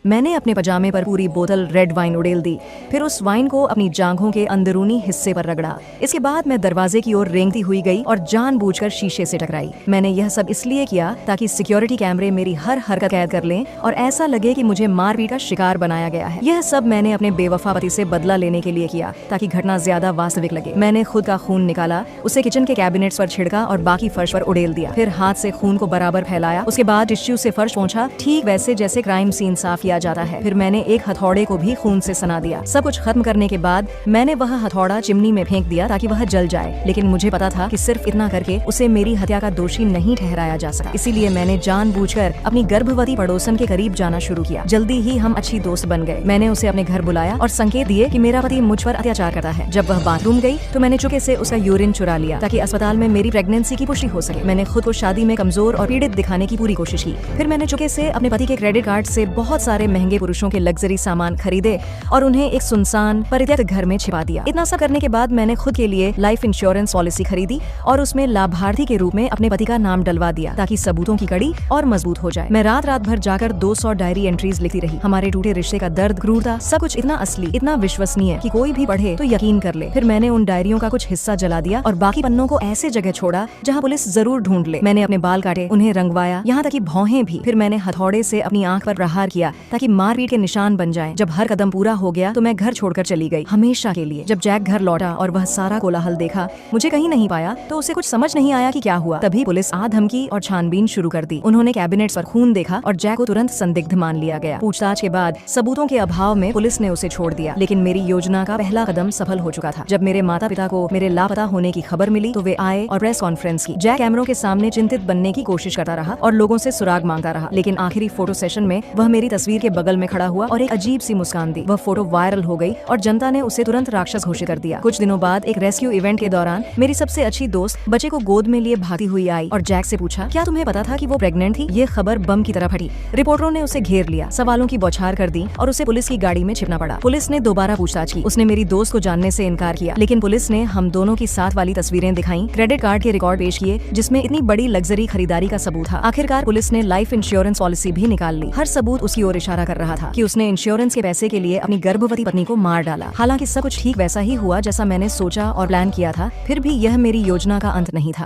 मैंने अपने पजामे पर पूरी बोतल रेड वाइन उड़ेल दी, फिर उस वाइन को अपनी जांघों के अंदरूनी हिस्से पर रगड़ा। इसके बाद मैं दरवाजे की ओर रेंगती हुई गई और जानबूझकर शीशे से टकराई। मैंने यह सब इसलिए किया ताकि सिक्योरिटी कैमरे मेरी हर हरकत कैद कर लें और ऐसा लगे कि मुझे मारपीट का शिकार बनाया गया है। यह सब मैंने अपने बेवफा पति से बदला लेने के लिए किया ताकि घटना ज्यादा वास्तविक लगे। मैंने खुद का खून निकाला, उसे किचन के कैबिनेट्स पर छिड़का और बाकी फर्श पर उड़ेल दिया। फिर हाथ से खून को बराबर फैलाया। उसके बाद टिश्यू से फर्श पोंछा, ठीक वैसे जैसे क्राइम सीन साफ किया जाता है। फिर मैंने एक हथौड़े को भी खून से सना दिया। सब कुछ खत्म करने के बाद मैंने वह हथौड़ा चिमनी में फेंक दिया ताकि वह जल जाए, लेकिन मुझे पता था कि सिर्फ इतना करके उसे मेरी हत्या का दोषी नहीं ठहराया जा सका। इसीलिए मैंने जानबूझकर अपनी गर्भवती पड़ोसन के करीब जाना शुरू किया। जल्दी ही हम अच्छी दोस्त बन गए। मैंने उसे अपने घर बुलाया और संकेत दिए कि मेरा पति मुझ पर अत्याचार करता है। जब वह बाथरूम गई तो मैंने चुपके से उसका यूरिन चुरा लिया ताकि अस्पताल में मेरी प्रेगनेंसी की पुष्टि हो सके। मैंने खुद को शादी में कमजोर और पीड़ित दिखाने की पूरी कोशिश की। फिर मैंने चुपके से अपने पति के क्रेडिट कार्ड से बहुत सारे महंगे पुरुषों के लग्जरी सामान खरीदे और उन्हें एक सुनसान परित्यक्त घर में छिपा दिया। इतना सब करने के बाद मैंने खुद के लिए लाइफ इंश्योरेंस पॉलिसी खरीदी और उसमें लाभार्थी के रूप में अपने पति का नाम डलवा दिया ताकि सबूतों की कड़ी और मजबूत हो जाए। मैं रात रात भर जाकर 200 डायरी एंट्रीज लिखती रही। हमारे टूटे रिश्ते का दर्द, क्रूरता, सब कुछ इतना असली, इतना विश्वसनीय कि कोई भी पढ़े तो यकीन कर ले। फिर मैंने उन डायरियों का कुछ हिस्सा जला दिया और बाकी पन्नों को ऐसे जगह छोड़ा जहाँ पुलिस जरूर ढूंढ ले। मैंने अपने बाल काटे, उन्हें रंगवाया, यहाँ तक कि भौहें भी। फिर मैंने हथौड़े से अपनी आंख पर प्रहार किया ताकि मारपीट के निशान बन जाएं। जब हर कदम पूरा हो गया तो मैं घर छोड़कर चली गई, हमेशा के लिए। जब जैक घर लौटा और वह सारा कोलाहल देखा, मुझे कहीं नहीं पाया, तो उसे कुछ समझ नहीं आया कि क्या हुआ। तभी पुलिस आ धमकी और छानबीन शुरू कर दी। उन्होंने कैबिनेट्स पर खून देखा और जैक को तुरंत संदिग्ध मान लिया गया। पूछताछ के बाद सबूतों के अभाव में पुलिस ने उसे छोड़ दिया, लेकिन मेरी योजना का पहला कदम सफल हो चुका था। जब मेरे माता पिता को मेरे लापता होने की खबर मिली तो वे आए और प्रेस कॉन्फ्रेंस की। जैक कैमरों के सामने चिंतित बनने की कोशिश करता रहा और लोगों से सुराग मांगता रहा, लेकिन आखिरी फोटो सेशन में वह मेरी तस्वीर के बगल में खड़ा हुआ और एक अजीब सी मुस्कान दी। वह फोटो वायरल हो गई और जनता ने उसे तुरंत राक्षस घोषित कर दिया। कुछ दिनों बाद एक रेस्क्यू इवेंट के दौरान मेरी सबसे अच्छी दोस्त बच्चे को गोद में लिए भागती हुई आई और जैक से पूछा, क्या तुम्हें पता था कि वो प्रेग्नेंट थी? ये खबर बम की तरह फटी। रिपोर्टरों ने उसे घेर लिया, सवालों की बौछार कर दी और उसे पुलिस की गाड़ी में छिपना पड़ा। पुलिस ने दोबारा पूछताछ की। उसने मेरी दोस्त को जानने से इनकार किया, लेकिन पुलिस ने हम दोनों की साथ वाली तस्वीरें दिखाई, क्रेडिट कार्ड के रिकॉर्ड पेश किए जिसमें इतनी बड़ी लग्जरी खरीदारी का सबूत था। आखिरकार पुलिस ने लाइफ इंश्योरेंस पॉलिसी भी निकाल ली। हर सबूत उसकी ओर इशारा कर रहा था कि उसने इंश्योरेंस के पैसे के लिए अपनी गर्भवती पत्नी को मार डाला। हालांकि सब कुछ ठीक वैसा ही हुआ जैसा मैंने सोचा और प्लान किया था, फिर भी यह मेरी योजना का अंत नहीं था।